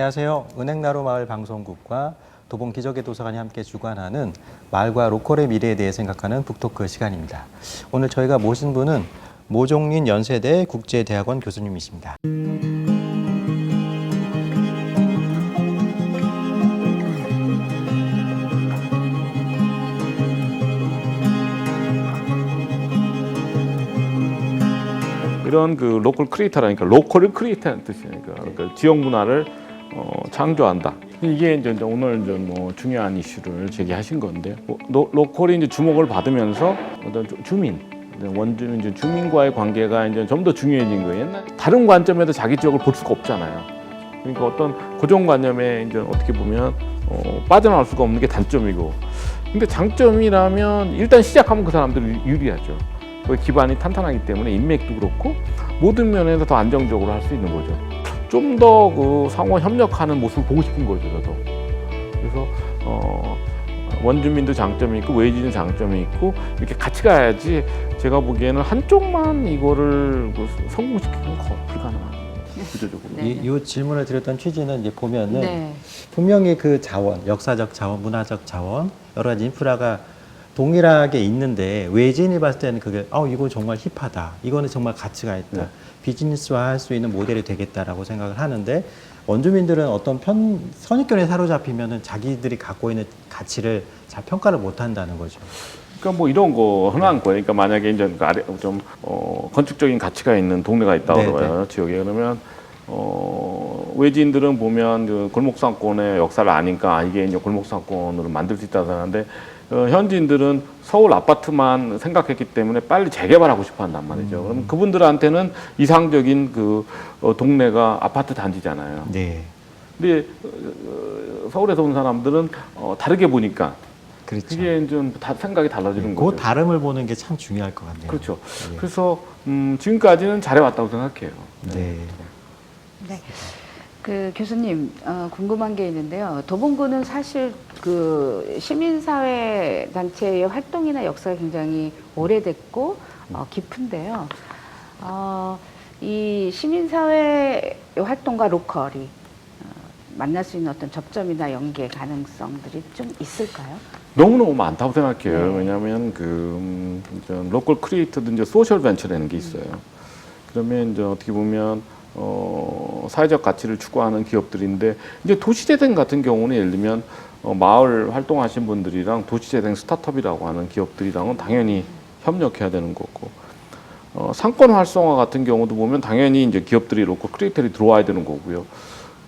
안녕하세요. 은행나루 마을 방송국과 도봉 기적의 도서관이 함께 주관하는 마을과 로컬의 미래에 대해 생각하는 북토크 시간입니다. 오늘 저희가 모신 분은 모종린 연세대 국제대학원 교수님이십니다. 이런 그 로컬 크리에이터라니까 로컬을 크리에이터라는 뜻이니까 그러니까 지역 문화를 창조한다. 이게 이제 오늘 이제 뭐 중요한 이슈를 제기하신 건데 로컬이 이제 주목을 받으면서 어떤 주민 원주민 이제 주민과의 관계가 이제 좀 더 중요해진 거예요. 옛날 다른 관점에서 자기 지역을 볼 수가 없잖아요. 그러니까 어떤 고정관념에 이제 어떻게 보면 빠져나올 수가 없는 게 단점이고, 근데 장점이라면 일단 시작하면 그 사람들이 유리하죠. 그 기반이 탄탄하기 때문에 인맥도 그렇고 모든 면에서 더 안정적으로 할 수 있는 거죠. 좀 더 그 상호 협력하는 모습을 보고 싶은 거죠, 저도. 그래서 원주민도 장점이 있고 외지인 장점이 있고 이렇게 같이 가야지. 제가 보기에는 한쪽만 이거를 성공시키는 건 불가능합니다. 구조적으로. 이 질문을 드렸던 취지는 이제 보면은 네. 분명히 그 자원, 역사적 자원, 문화적 자원, 여러 가지 인프라가 동일하게 있는데 외지인이 봤을 때는 그게 이거 정말 힙하다, 이거는 정말 가치가 있다, 네. 비즈니스화할 수 있는 모델이 되겠다라고 생각을 하는데, 원주민들은 어떤 선입견에 사로잡히면은 자기들이 갖고 있는 가치를 잘 평가를 못 한다는 거죠. 그러니까 뭐 이런 거 흔한 거예요. 그러니까 만약에 이제 좀 건축적인 가치가 있는 동네가 있다고 네, 그러면 지역에 그러면 외지인들은 보면 그 골목상권의 역사를 아니까 이게 이제 골목상권으로 만들 수 있다고 하는데 현지인들은 서울 아파트만 생각했기 때문에 빨리 재개발하고 싶어 한단 말이죠. 그럼 그분들한테는 이상적인 그 동네가 아파트 단지잖아요. 네. 근데 서울에서 온 사람들은 다르게 보니까 그렇죠. 그게 좀 생각이 달라지는 그 거죠. 다름을 보는 게 참 중요할 것 같네요. 그렇죠. 네. 그래서 지금까지는 잘해왔다고 생각해요. 네. 네. 그 교수님 궁금한 게 있는데요. 도봉구는 사실 그 시민사회 단체의 활동이나 역사가 굉장히 오래됐고 깊은데요. 이 시민사회 활동과 로컬이 만날 수 있는 어떤 접점이나 연계 가능성들이 좀 있을까요? 너무너무 많다고 생각해요. 네. 왜냐하면 로컬 크리에이터도 이제 소셜 벤처라는 게 있어요. 그러면 이제 어떻게 보면 사회적 가치를 추구하는 기업들인데, 이제 도시재생 같은 경우는 예를 들면 마을 활동하신 분들이랑 도시재생 스타트업이라고 하는 기업들이랑은 당연히 협력해야 되는 거고, 상권 활성화 같은 경우도 보면 당연히 이제 기업들이 로컬 크리에이터들이 들어와야 되는 거고요.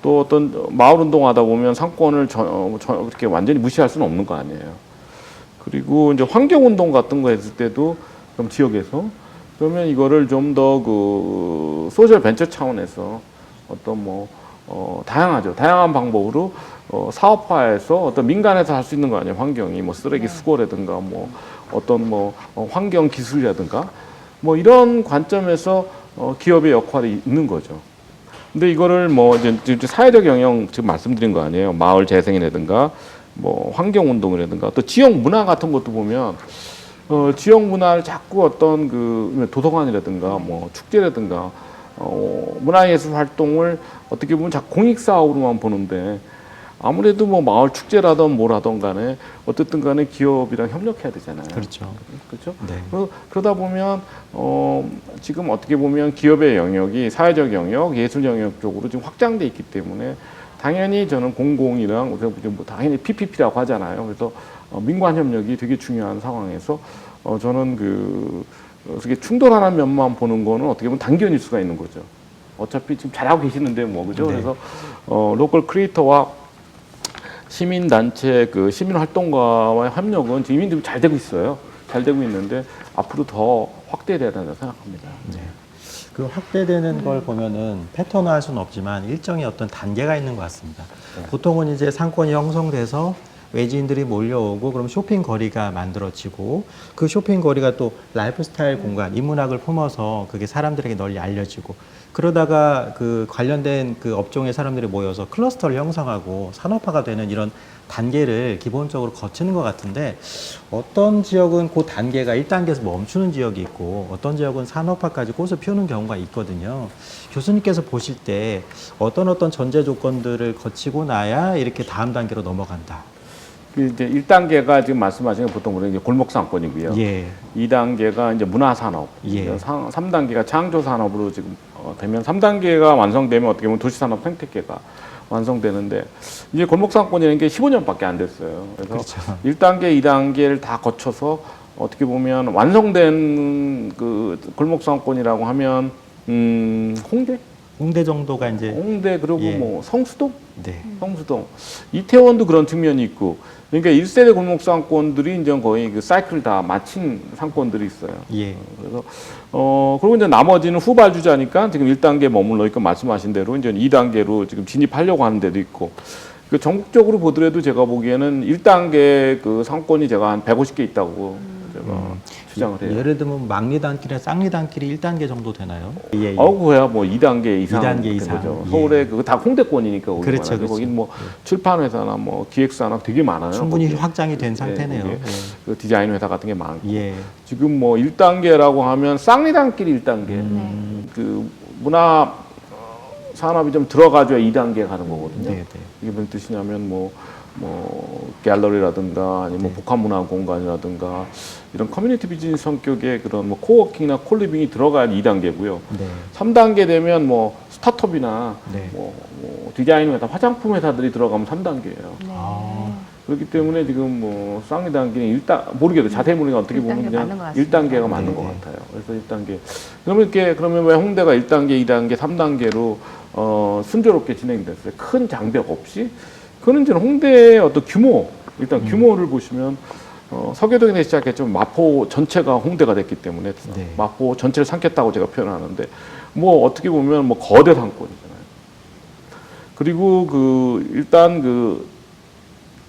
또 어떤 마을 운동하다 보면 상권을 그렇게 완전히 무시할 수는 없는 거 아니에요. 그리고 이제 환경 운동 같은 거 했을 때도 그럼 지역에서 그러면 이거를 좀 더 그 소셜 벤처 차원에서 어떤 다양하죠. 다양한 방법으로 사업화해서 어떤 민간에서 할 수 있는 거 아니에요. 환경이 쓰레기 수거라든가 어떤 환경 기술이라든가 이런 관점에서 기업의 역할이 있는 거죠. 근데 이거를 이제 사회적 영역 지금 말씀드린 거 아니에요. 마을 재생이라든가 환경 운동이라든가 또 지역 문화 같은 것도 보면 지역 문화를 자꾸 어떤 그 도서관이라든가 축제라든가 문화예술 활동을 어떻게 보면 자꾸 공익 사업으로만 보는데, 아무래도 마을 축제라든 뭐라든 간에 어쨌든 간에 기업이랑 협력해야 되잖아요. 그렇죠. 그렇죠? 네. 그러다 보면 지금 어떻게 보면 기업의 영역이 사회적 영역, 예술 영역 쪽으로 지금 확장돼 있기 때문에 당연히 저는 공공이랑 당연히 PPP라고 하잖아요. 그래서 민관 협력이 되게 중요한 상황에서 저는 그게 충돌하는 면만 보는 거는 어떻게 보면 단견일 수가 있는 거죠. 어차피 지금 잘하고 계시는데 그죠? 네. 그래서 로컬 크리에이터와 시민단체 시민활동가와의 협력은 지금 이미 잘 되고 있어요. 잘 되고 있는데 앞으로 더 확대돼야 된다고 생각합니다. 네. 그 확대되는 걸 보면은 패턴화할 수는 없지만 일정의 어떤 단계가 있는 것 같습니다. 네. 보통은 이제 상권이 형성돼서 외지인들이 몰려오고 그럼 쇼핑 거리가 만들어지고 그 쇼핑 거리가 또 라이프 스타일 공간, 인문학을 품어서 그게 사람들에게 널리 알려지고 그러다가 그 관련된 그 업종의 사람들이 모여서 클러스터를 형성하고 산업화가 되는 이런 단계를 기본적으로 거치는 것 같은데 어떤 지역은 그 단계가 1단계에서 멈추는 지역이 있고 어떤 지역은 산업화까지 꽃을 피우는 경우가 있거든요. 교수님께서 보실 때 어떤 전제 조건들을 거치고 나야 이렇게 다음 단계로 넘어간다. 이제 1단계가 지금 말씀하신 게 보통 우리 이제 골목 상권이고요. 예. 2단계가 이제 문화 산업, 예. 3단계가 창조 산업으로 지금 되면 3단계가 완성되면 어떻게 보면 도시 산업 생태계가 완성되는데 이제 골목 상권이라는 게 15년밖에 안 됐어요. 그래서 그렇죠. 1단계, 2단계를 다 거쳐서 어떻게 보면 완성된 그 골목 상권이라고 하면 홍대? 홍대 정도가 이제 홍대 그리고 예. 뭐 성수동? 네. 성수동, 이태원도 그런 측면이 있고, 그러니까 1세대 골목 상권들이 이제 거의 그 사이클 다 마친 상권들이 있어요. 예. 그래서 그리고 이제 나머지는 후발주자니까 지금 1단계 머물러 있고 말씀하신 대로 이제 2단계로 지금 진입하려고 하는 데도 있고, 그 전국적으로 보더라도 제가 보기에는 1단계 그 상권이 제가 한 150개 있다고 제가 주장을 해요. 예를 들면 막리단길이나 쌍리단길이 1단계 정도 되나요? 예, 예. 그거야 뭐 2단계 이상 2단계 된 이상. 거죠. 예. 서울에 그거 다 홍대권이니까 거기 그렇죠, 말하죠. 그렇죠. 거긴 뭐 출판회사나 뭐 기획사나 되게 많아요. 충분히 거기. 확장이 된 상태네요. 거기에 그 디자인 회사 같은 게 많고. 예. 지금 뭐 1단계라고 하면 쌍리단길이 1단계. 그 문화 산업이 좀 들어가줘야 2단계 가는 거거든요. 네, 네. 이게 무슨 뜻이냐면 뭐 갤러리라든가 아니면 네. 뭐 복합 문화 공간이라든가 이런 커뮤니티 비즈니스 성격의 그런 뭐 코워킹이나 콜리빙이 들어가야 2단계고요. 네. 3단계 되면 뭐 스타트업이나 네. 뭐 디자인 회사, 화장품 회사들이 들어가면 3단계예요. 아. 그렇기 때문에 지금 뭐 쌍리단계는 모르겠어요. 자세히 모르니까 어떻게 보면 1단계 맞는 것 그냥 같습니다. 1단계가 맞는 네, 것 네. 같아요. 그래서 1단계. 그러면 왜 홍대가 1단계, 2단계, 3단계로 순조롭게 진행됐어요. 큰 장벽 없이. 그거는 이제 홍대의 어떤 규모, 일단 규모를 보시면 서교동에서 시작했지만 마포 전체가 홍대가 됐기 때문에 네. 마포 전체를 삼켰다고 제가 표현하는데 뭐 어떻게 보면 뭐 거대 상권이잖아요. 그리고 일단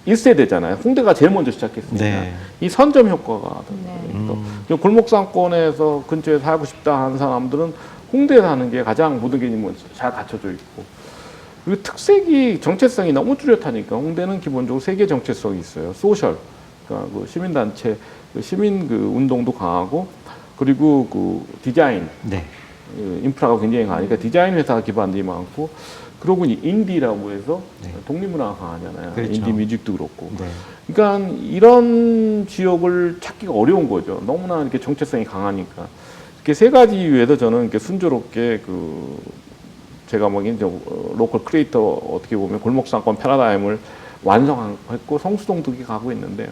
1세대잖아요. 홍대가 제일 먼저 시작했으니까 네. 이 선점 효과가 네. 또 골목 상권에서 근처에 살고 싶다 하는 사람들은 홍대에 사는 게 가장 모든 게 잘 갖춰져 있고, 그리고 특색이 정체성이 너무 뚜렷하니까 홍대는 기본적으로 세계 정체성이 있어요. 소셜, 그러니까 그 시민단체, 시민 운동도 강하고, 그리고 디자인, 네. 인프라가 굉장히 강하니까 디자인 회사 기반들이 많고, 그러고 인디라고 해서 네. 독립문화가 강하잖아요. 그렇죠. 인디 뮤직도 그렇고. 네. 그러니까 이런 지역을 찾기가 어려운 거죠. 너무나 이렇게 정체성이 강하니까. 이렇게 세 가지 이유에서 저는 이렇게 순조롭게 제가 보기엔 로컬 크리에이터 어떻게 보면 골목상권 패러다임을 완성했고 성수동도 가고 있는데,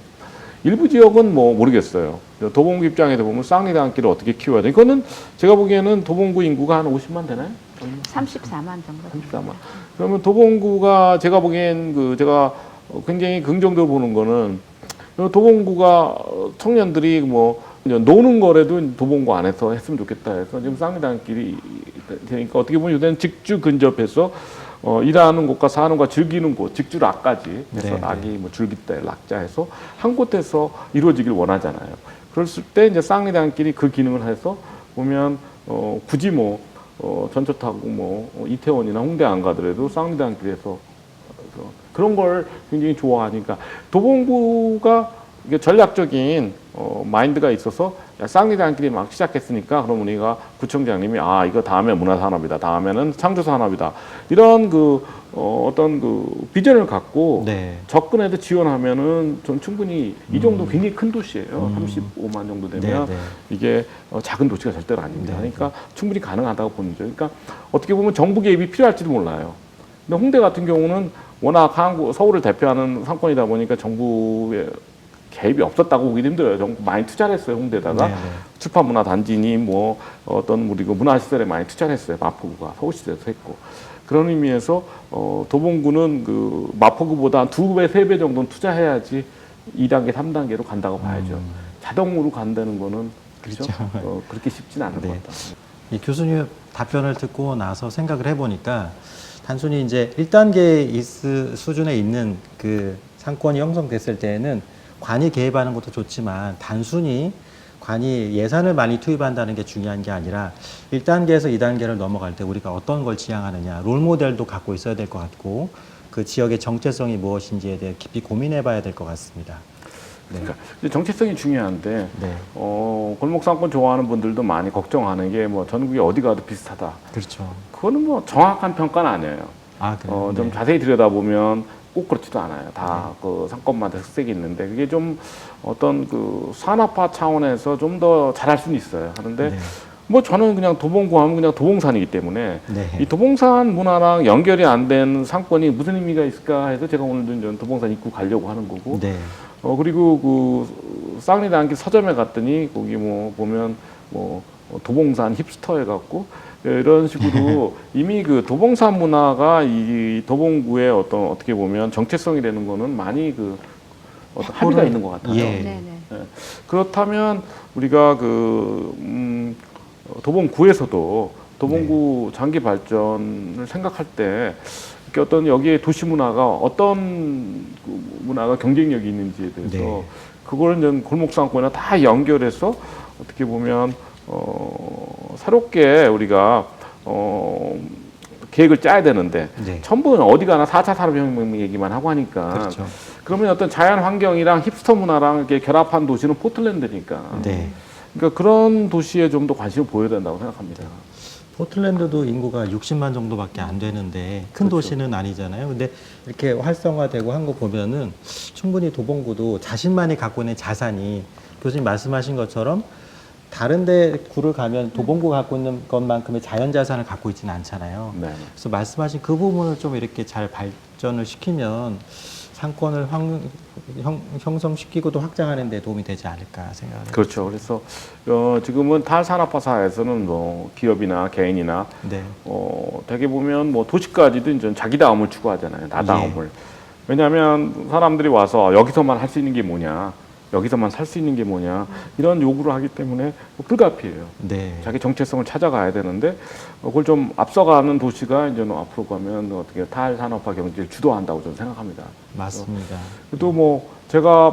일부 지역은 뭐 모르겠어요. 도봉구 입장에서 보면 쌍리단길을 어떻게 키워야 돼. 이거는 제가 보기에는 도봉구 인구가 한 50만 되나요? 34만 정도. 34만. 그러면 도봉구가 제가 보기엔 제가 굉장히 긍정적으로 보는 거는 도봉구가 청년들이 뭐 노는 거라도 도봉구 안에서 했으면 좋겠다 해서 지금 쌍리단길이 되니까 어떻게 보면 요새는 직주 근접해서 일하는 곳과 사는 곳과 즐기는 곳, 직주락까지 해서 네, 낙이 뭐 줄깃대 락자해서 한 곳에서 이루어지길 원하잖아요. 그랬을 때 이제 쌍리단길이 그 기능을 해서 보면 굳이 전철 타고 이태원이나 홍대 안 가더라도 쌍리단길에서 그런 걸 굉장히 좋아하니까 도봉구가 이게 전략적인 마인드가 있어서 쌍리단길이 막 시작했으니까 그럼 우리가 구청장님이 이거 다음에 문화산업이다, 다음에는 창조산업이다, 이런 어떤 비전을 갖고 네. 접근해서 지원하면은 전 충분히 이 정도 굉장히 큰 도시예요. 35만 정도 되면 네, 네. 이게 작은 도시가 절대로 아닙니다. 네, 그러니까 충분히 가능하다고 보는 거죠. 그러니까 어떻게 보면 정부 개입이 필요할지도 몰라요. 근데 홍대 같은 경우는 워낙 서울을 대표하는 상권이다 보니까 정부의 개입이 없었다고 보기도 힘들어요. 정부 많이 투자를 했어요, 홍대다가. 네, 네. 출판문화단지니 어떤 우리 문화시설에 많이 투자를 했어요. 마포구가 서울시에서 했고. 그런 의미에서 도봉구는 마포구보다 한 2배, 3배 정도는 투자해야지 2단계, 3단계로 간다고 봐야죠. 자동으로 간다는 거는 그렇죠? 그렇게 쉽진 않을 네. 것 같다. 이 교수님 답변을 듣고 나서 생각을 해보니까 단순히 이제 1단계 수준에 있는 상권이 형성됐을 때에는 관이 개입하는 것도 좋지만 단순히 관이 예산을 많이 투입한다는 게 중요한 게 아니라 1단계에서 2단계를 넘어갈 때 우리가 어떤 걸 지향하느냐 롤모델도 갖고 있어야 될 것 같고 그 지역의 정체성이 무엇인지에 대해 깊이 고민해 봐야 될 것 같습니다. 네. 그러니까 이제 정체성이 중요한데 네. 골목 상권 좋아하는 분들도 많이 걱정하는 게 뭐 전국이 어디 가도 비슷하다. 그렇죠. 그거는 뭐 정확한 평가는 아니에요. 아, 그래요? 좀 네. 자세히 들여다보면 꼭 그렇지도 않아요. 다 그 상권마다 특색이 있는데 그게 좀 어떤 그 산업화 차원에서 좀 더 잘할 수는 있어요. 하는데 네. 뭐 저는 그냥 도봉구 하면 그냥 도봉산이기 때문에 네. 이 도봉산 문화랑 연결이 안 된 상권이 무슨 의미가 있을까 해서 제가 오늘도 이제 도봉산 입구 가려고 하는 거고. 네. 그리고 그 쌍리단길 서점에 갔더니 거기 뭐 보면 뭐 도봉산 힙스터 해갖고 이런 식으로 이미 그 도봉산 문화가 이 도봉구의 어떤 어떻게 보면 정체성이 되는 거는 많이 그 어떤 합의가 있는 것 같아요. 예. 네네. 예. 그렇다면 우리가 도봉구에서도 도봉구 장기 발전을 생각할 때 이렇게 어떤 여기에 도시 문화가 어떤 그 문화가 경쟁력이 있는지에 대해서 네. 그걸 이제 골목상권이나 다 연결해서 어떻게 보면 새롭게 우리가 계획을 짜야 되는데 네. 전부 어디 가나 4차 산업혁명 얘기만 하고 하니까 그렇죠. 그러면 어떤 자연 환경이랑 힙스터 문화랑 이렇게 결합한 도시는 포틀랜드니까. 네. 그러니까 그런 도시에 좀 더 관심을 보여야 된다고 생각합니다. 포틀랜드도 인구가 60만 정도밖에 안 되는데 큰 그렇죠. 도시는 아니잖아요. 근데 이렇게 활성화되고 한 거 보면은 충분히 도봉구도 자신만이 갖고 있는 자산이 교수님 말씀하신 것처럼 다른 데 구를 가면 도봉구가 갖고 있는 것만큼의 자연 자산을 갖고 있지는 않잖아요. 네. 그래서 말씀하신 그 부분을 좀 이렇게 잘 발전을 시키면 상권을 형성시키고도 확장하는 데 도움이 되지 않을까 생각합니다. 그렇죠. 그래서 지금은 탈산업화 사회에서는 뭐 기업이나 개인이나 네. 되게 보면 뭐 도시까지도 이제 자기다움을 추구하잖아요. 나다움을. 왜냐하면 사람들이 와서 여기서만 할 수 있는 게 뭐냐, 여기서만 살 수 있는 게 뭐냐 이런 요구를 하기 때문에 불가피해요. 네. 자기 정체성을 찾아가야 되는데 그걸 좀 앞서가는 도시가 이제 앞으로 가면 어떻게 탈산업화 경제를 주도한다고 저는 생각합니다. 맞습니다. 또 뭐 제가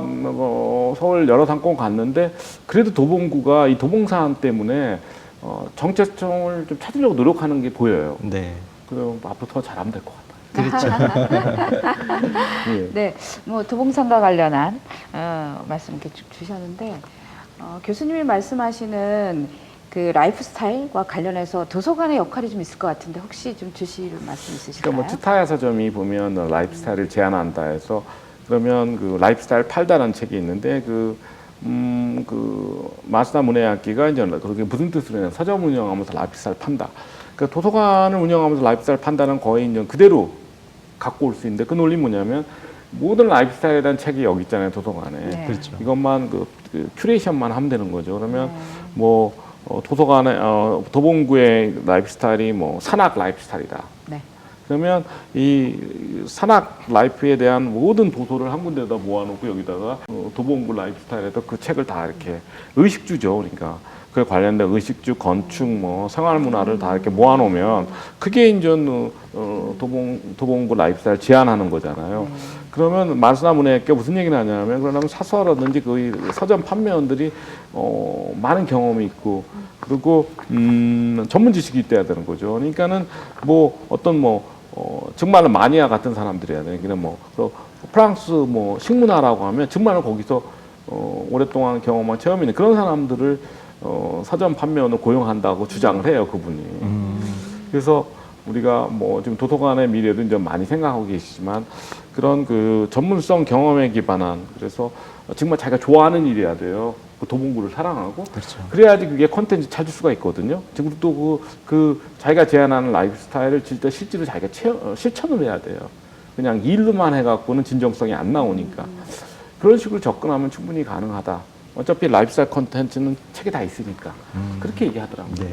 서울 여러 상권 갔는데 그래도 도봉구가 이 도봉산 때문에 정체성을 좀 찾으려고 노력하는 게 보여요. 네. 그럼 앞으로 더 잘하면 될 것 같아요. 그렇죠. 예. 네, 뭐 도봉산과 관련한 말씀 이렇게 쭉 주셨는데 교수님이 말씀하시는 그 라이프 스타일과 관련해서 도서관의 역할이 좀 있을 것 같은데 혹시 좀 주실 말씀 있으실까요? 그러니까 뭐 츠타야 서점이 보면 라이프 스타일을 제안한다 해서 그러면 그 라이프 스타일 팔다라는 책이 있는데 그 마스다 문해악기가 이제 그렇게 무슨 뜻으로 냐 서점 운영하면서 라이프 스타일 판다. 그러니까 도서관을 운영하면서 라이프 스타일 판다는 거의 이제 그대로 갖고 올 수 있는데 그 논리 뭐냐면 모든 라이프 스타일에 대한 책이 여기 있잖아요 도서관에. 네. 그렇죠. 이것만 그 큐레이션만 하면 되는 거죠. 그러면 뭐 도서관에 도봉구의 라이프 스타일이 뭐 산악 라이프 스타일이다. 네. 그러면 이 산악 라이프에 대한 모든 도서를 한 군데다 모아놓고 여기다가 도봉구 라이프 스타일에도 그 책을 다 이렇게 의식주죠. 그러니까 그에 관련된 의식주, 건축, 뭐 생활 문화를 다 이렇게 모아놓으면 그게 이제 도봉구 라이프 스타일 제안하는 거잖아요. 그러면 마스다 문해학교 무슨 얘기를 하냐면 그러면 사서라든지 그 서점 판매원들이 많은 경험이 있고 그리고 전문 지식이 있어야 되는 거죠. 그러니까는 뭐 어떤 정말로 마니아 같은 사람들이야 되는 그냥 프랑스 식문화라고 하면 정말 거기서 오랫동안 경험한 체험이 있는 그런 사람들을 서점 판매원을 고용한다고 주장을 해요 그분이. 그래서 우리가 지금 도서관의 미래도 이제 많이 생각하고 계시지만 그런 그 전문성 경험에 기반한 그래서 정말 자기가 좋아하는 일이어야 돼요. 그 도봉구를 사랑하고 그렇죠. 그래야지 그게 콘텐츠 찾을 수가 있거든요. 지금 또 그 자기가 제안하는 라이프 스타일을 진짜 실제로 자기가 실천을 해야 돼요. 그냥 일로만 해갖고는 진정성이 안 나오니까 그런 식으로 접근하면 충분히 가능하다. 어차피 라이프 스타일 콘텐츠는 책에 다 있으니까 그렇게 얘기하더라고요. 네.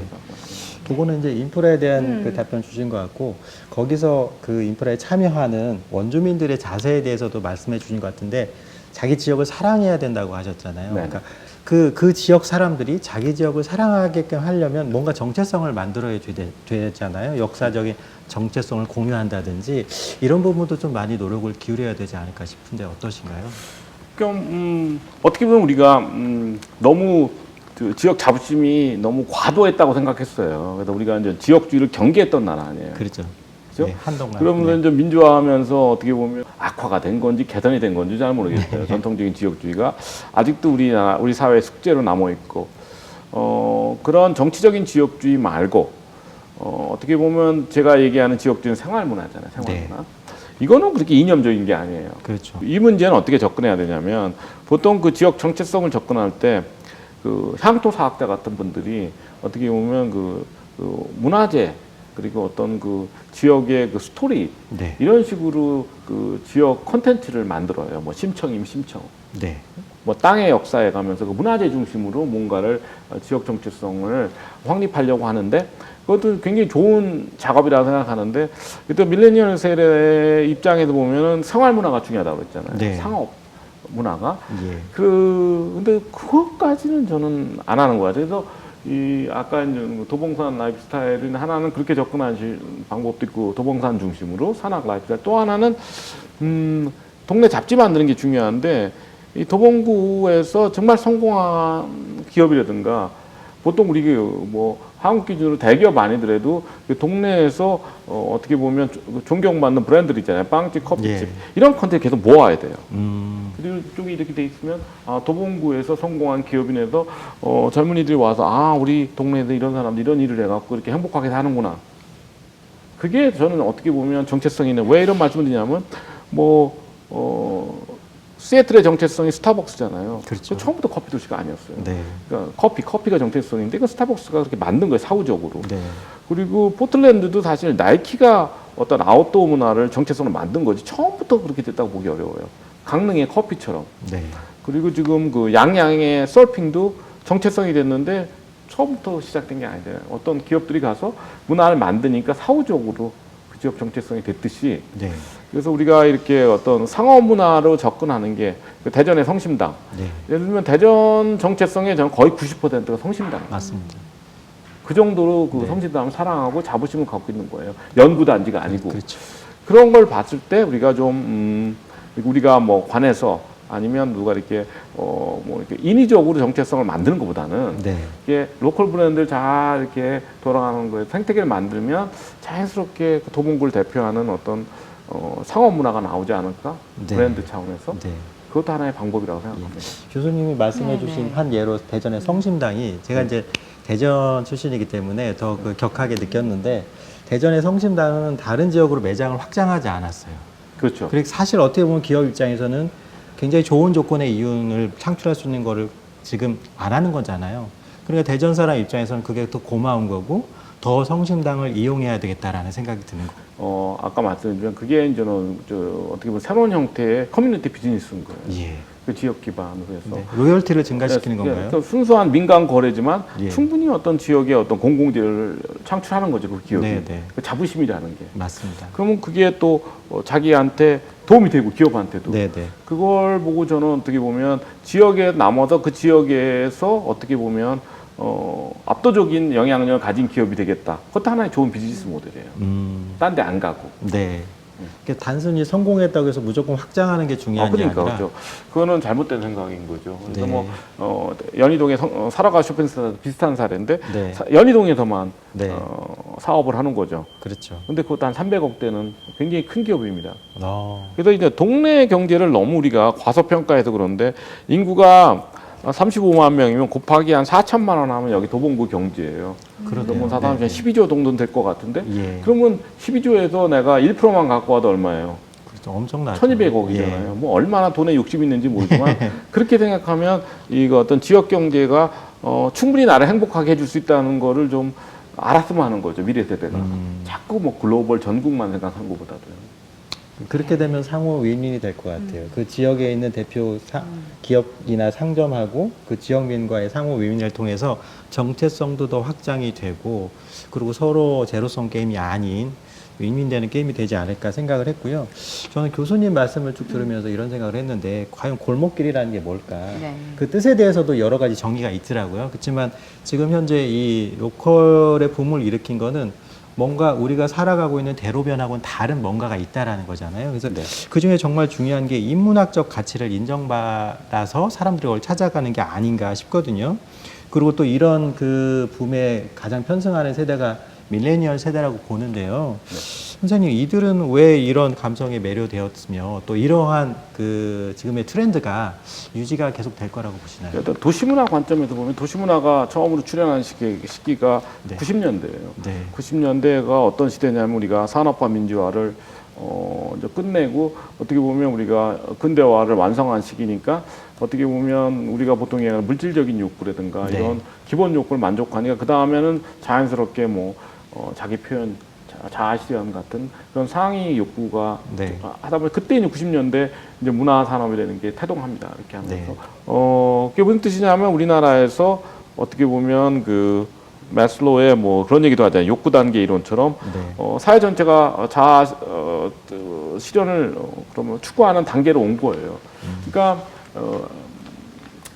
그거는 이제 인프라에 대한 그 답변 주신 것 같고 거기서 그 인프라에 참여하는 원주민들의 자세에 대해서도 말씀해 주신 것 같은데 자기 지역을 사랑해야 된다고 하셨잖아요. 네. 그러니까 그 지역 사람들이 자기 지역을 사랑하게끔 하려면 뭔가 정체성을 만들어야 되잖아요. 역사적인 정체성을 공유한다든지 이런 부분도 좀 많이 노력을 기울여야 되지 않을까 싶은데 어떠신가요? 그럼 어떻게 보면 우리가 너무 그 지역 자부심이 너무 과도했다고 생각했어요. 그래서 우리가 이제 지역주의를 경계했던 나라 아니에요. 그렇죠. 그렇죠? 네, 한동안. 그러면서 네. 이제 민주화하면서 어떻게 보면 악화가 된 건지 개선이 된 건지 잘 모르겠어요. 전통적인 지역주의가 아직도 우리 사회 숙제로 남아 있고 그런 정치적인 지역주의 말고 어떻게 보면 제가 얘기하는 지역주의는 생활문화잖아요. 생활문화. 이거는 그렇게 이념적인 게 아니에요. 그렇죠. 이 문제는 어떻게 접근해야 되냐면 보통 그 지역 정체성을 접근할 때 그 향토 사학자 같은 분들이 어떻게 보면 그 문화재 그리고 어떤 그 지역의 그 스토리 네. 이런 식으로 그 지역 콘텐츠를 만들어요. 뭐 심청이면 심청, 네. 뭐 땅의 역사에 가면서 그 문화재 중심으로 뭔가를 지역 정체성을 확립하려고 하는데 그것도 굉장히 좋은 작업이라고 생각하는데 또 밀레니얼 세대 입장에서 보면은 생활 문화가 중요하다고 그랬잖아요. 네. 상업 문화가 예. 근데 그것까지는 저는 안 하는 거야. 그래서 이 아까 이제 도봉산 라이프 스타일은 하나는 그렇게 접근하실 방법도 있고 도봉산 중심으로 산악 라이프 스타일 또 하나는 동네 잡지 만드는 게 중요한데 이 도봉구에서 정말 성공한 기업이라든가 보통 우리 뭐 한국 기준으로 대기업 아니더라도 그 동네에서 어떻게 보면 존경받는 브랜드들 있잖아요. 빵집, 커피집 예. 이런 컨텐츠 계속 모아야 돼요. 음. 그리고 쪽이 이렇게 돼 있으면 도봉구에서 성공한 기업인에서 젊은이들이 와서 우리 동네에서 이런 사람들 이런 일을 해갖고 이렇게 행복하게 사는구나. 그게 저는 어떻게 보면 정체성이 있는 왜 이런 말씀을 드리냐면 시애틀의 정체성이 스타벅스잖아요. 그렇죠. 처음부터 커피 도시가 아니었어요. 네. 그러니까 커피가 정체성인데 그 스타벅스가 그렇게 만든 거예요 사후적으로. 네. 그리고 포틀랜드도 사실 나이키가 어떤 아웃도어 문화를 정체성으로 만든 거지 처음부터 그렇게 됐다고 보기 어려워요. 강릉의 커피처럼. 네. 그리고 지금 그 양양의 서핑도 정체성이 됐는데 처음부터 시작된 게 아니잖아요. 어떤 기업들이 가서 문화를 만드니까 사후적으로 그 지역 정체성이 됐듯이 네. 그래서 우리가 이렇게 어떤 상업 문화로 접근하는 게 대전의 성심당. 네. 예를 들면 대전 정체성의 저는 거의 90%가 성심당. 맞습니다. 그 정도로 그 네. 성심당을 사랑하고 자부심을 갖고 있는 거예요. 연구단지가 아니고. 그렇죠. 그런 걸 봤을 때 우리가 좀 우리가 뭐 관해서 아니면 누가 이렇게 뭐 이렇게 인위적으로 정체성을 만드는 것보다는 네. 이게 로컬 브랜드를 잘 이렇게 돌아가는 거에 생태계를 만들면 자연스럽게 그 도봉구를 대표하는 어떤 상업 문화가 나오지 않을까? 네. 브랜드 차원에서 네. 그것도 하나의 방법이라고 생각합니다. 교수님이 말씀해 네, 주신 네. 한 예로 대전의 성심당이 제가 이제 대전 출신이기 때문에 더 그 격하게 느꼈는데 대전의 성심당은 다른 지역으로 매장을 확장하지 않았어요. 그렇죠. 그리고 사실 어떻게 보면 기업 입장에서는 굉장히 좋은 조건의 이윤을 창출할 수 있는 거를 지금 안 하는 거잖아요. 그러니까 대전 사람 입장에서는 그게 더 고마운 거고 더 성심당을 이용해야 되겠다라는 생각이 드는 거예요. 아까 말씀드린 그게 이제는 어떻게 보면 새로운 형태의 커뮤니티 비즈니스인 거예요. 예. 그 지역 기반으로 해서. 네. 로열티를 증가시키는 네, 건가요? 그 순수한 민간 거래지만 예. 충분히 어떤 지역의 어떤 공공재를 창출하는 거죠, 그 기업이. 네, 네. 그 자부심이라는 게. 맞습니다. 그러면 그게 또 자기한테 도움이 되고 기업한테도. 네, 네. 그걸 보고 저는 어떻게 보면 지역에 남아서 그 지역에서 어떻게 보면 압도적인 영향력을 가진 기업이 되겠다. 그것도 하나의 좋은 비즈니스 모델이에요. 딴 데 안 가고. 네. 그러니까 단순히 성공했다고 해서 무조건 확장하는 게 중요한 게 그러니까 아니라 그렇죠. 그거는 잘못된 생각인 거죠. 그래서 네. 뭐 연희동의 사라가 쇼핑센터 비슷한 사례인데 네. 연희동에서만 네. 사업을 하는 거죠. 그렇죠. 근데 그것도 한 300억대는 굉장히 큰 기업입니다. 어. 그래서 이제 동네 경제를 너무 우리가 과소평가해서 그런데 인구가 35만 명이면 곱하기 한 4천만 원 하면 여기 도봉구 경제예요. 그러면 사람 네, 네. 12조 정도는 될 것 같은데 예. 그러면 12조에서 내가 1%만 갖고 와도 얼마예요? 그렇죠. 엄청나죠. 1200억이잖아요. 예. 뭐 얼마나 돈에 욕심이 있는지 모르지만 그렇게 생각하면 이거 어떤 지역 경제가 충분히 나를 행복하게 해줄 수 있다는 거를 좀 알았으면 하는 거죠. 미래 세대가. 자꾸 뭐 글로벌 전국만 생각하는 것보다도요. 그렇게 되면 상호 윈윈이 될 것 같아요. 그 지역에 있는 대표 기업이나 상점하고 그 지역민과의 상호 윈윈을 통해서 정체성도 더 확장이 되고 그리고 서로 제로섬 게임이 아닌 윈윈되는 게임이 되지 않을까 생각을 했고요. 저는 교수님 말씀을 쭉 들으면서 이런 생각을 했는데 과연 골목길이라는 게 뭘까? 네. 그 뜻에 대해서도 여러 가지 정의가 있더라고요. 그렇지만 지금 현재 이 로컬의 붐을 일으킨 거는 뭔가 우리가 살아가고 있는 대로변하고는 다른 뭔가가 있다라는 거잖아요. 그래서 네. 그 중에 정말 중요한 게 인문학적 가치를 인정받아서 사람들이 그걸 찾아가는 게 아닌가 싶거든요. 그리고 또 이런 그 붐에 가장 편승하는 세대가 밀레니얼 세대라고 보는데요. 선생님, 이들은 왜 이런 감성에 매료되었으며 또 이러한 그 지금의 트렌드가 유지가 계속 될 거라고 보시나요? 일단 도시문화 관점에서 보면 도시문화가 처음으로 출현한 시기가 네. 90년대예요. 네. 90년대가 어떤 시대냐면 우리가 산업화 민주화를 이제 끝내고 어떻게 보면 우리가 근대화를 완성한 시기니까 어떻게 보면 우리가 보통 얘기하는 물질적인 욕구라든가 네. 이런 기본 욕구를 만족하니까 그 다음에는 자연스럽게 뭐 자기 표현, 자아 실현 같은 그런 상위 욕구가 네. 하다 보니 그때 이제 90년대 이제 문화 산업이라는 게 태동합니다. 이렇게 하면서 네. 그게 무슨 뜻이냐면 우리나라에서 어떻게 보면 그 매슬로우의 뭐 그런 얘기도 하잖아요. 욕구 단계 이론처럼 네. 사회 전체가 자아 실현을 그러면 추구하는 단계로 온 거예요. 그러니까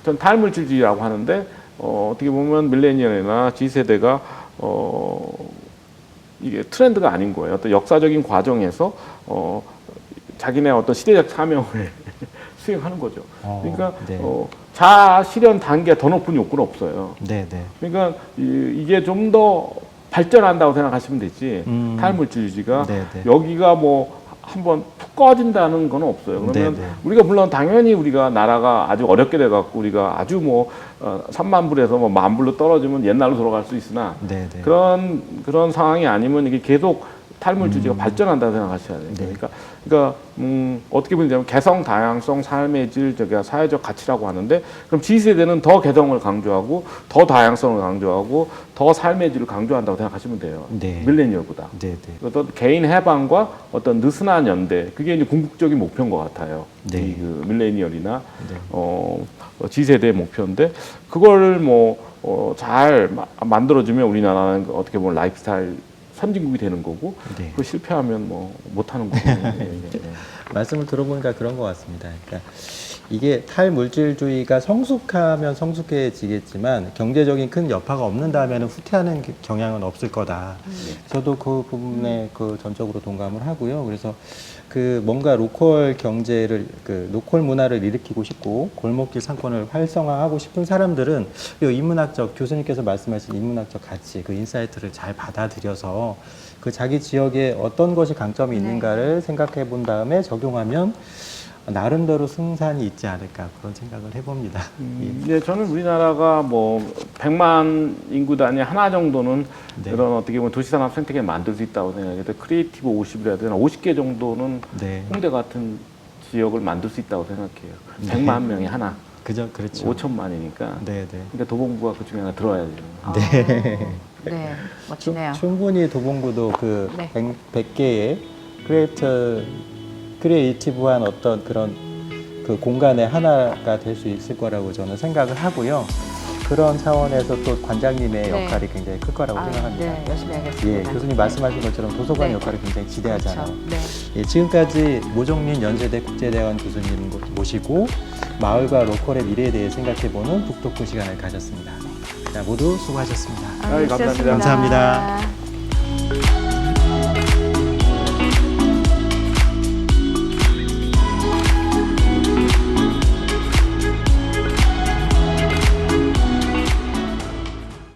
전 탈물질주의라고 하는데 어떻게 보면 밀레니얼이나 G세대가 이게 트렌드가 아닌 거예요. 어떤 역사적인 과정에서 자기네 어떤 시대적 사명을 수행하는 거죠. 그러니까 네. 자아 실현 단계 더 높은 욕구는 없어요. 네, 네. 그러니까 이게 좀 더 발전한다고 생각하시면 되지. 탈물질주의가 네, 네. 여기가 뭐 한번 푹 꺼진다는 건 없어요. 그러면 네, 네. 우리가 물론 당연히 우리가 나라가 아주 어렵게 돼갖고 우리가 아주 뭐 3만 불에서 뭐 10,000불로 떨어지면 옛날로 돌아갈 수 있으나 네, 네. 그런 상황이 아니면 이게 계속 탈물질주의가 발전한다고 생각하셔야 돼요. 네. 그러니까 어떻게 보면 개성, 다양성, 삶의 질, 저기 사회적 가치라고 하는데 그럼 G세대는 더 개성을 강조하고 더 다양성을 강조하고 더 삶의 질을 강조한다고 생각하시면 돼요. 네. 밀레니얼보다. 네, 네. 어떤 개인 해방과 어떤 느슨한 연대 그게 이제 궁극적인 목표인 것 같아요. 네. 이 그 밀레니얼이나 네. G세대의 목표인데 그걸 뭐 잘 만들어주면 우리나라는 어떻게 보면 라이프스타일 선진국이 되는 거고 네. 그 실패하면 뭐 못하는 거고. 말씀을 들어보니까 그런 것 같습니다. 그러니까 이게 탈물질주의가 성숙하면 성숙해지겠지만 경제적인 큰 여파가 없는다면 후퇴하는 경향은 없을 거다. 저도 그 부분에 그 전적으로 동감을 하고요. 그래서 그 뭔가 로컬 경제를 그 로컬 문화를 일으키고 싶고 골목길 상권을 활성화하고 싶은 사람들은 이 인문학적 교수님께서 말씀하신 인문학적 가치 그 인사이트를 잘 받아들여서 그 자기 지역에 어떤 것이 강점이 있는가를 생각해 본 다음에 적용하면 나름대로 승산이 있지 않을까 그런 생각을 해봅니다. 예, 저는 우리나라가 뭐 100만 인구 단위 하나 정도는 네. 그런 어떻게 보면 도시산업 생태계 만들 수 있다고 생각해요. 크리에이티브 50이라든가 50개 정도는 네. 홍대 같은 지역을 만들 수 있다고 생각해요. 100만 명이 하나, 그죠, 그렇죠. 5천만이니까. 네, 네. 그러니까 도봉구가 그 중에 하나 들어야죠. 네, 멋지네요. 충분히 도봉구도 그 네. 100개의 크리에이티브한 어떤 그런 그 공간의 하나가 될 수 있을 거라고 저는 생각을 하고요. 그런 차원에서 또 관장님의 네. 역할이 굉장히 클 거라고 생각합니다. 네, 열심히 하겠습니다. 예, 교수님 말씀하신 것처럼 도서관 네. 역할을 굉장히 지대하잖아요. 그렇죠. 네. 예, 지금까지 모종린 연세대 국제대학원 교수님 모시고 마을과 로컬의 미래에 대해 생각해보는 북토크 시간을 가졌습니다. 자, 모두 수고하셨습니다. 감사합니다. 수고하셨습니다. 감사합니다.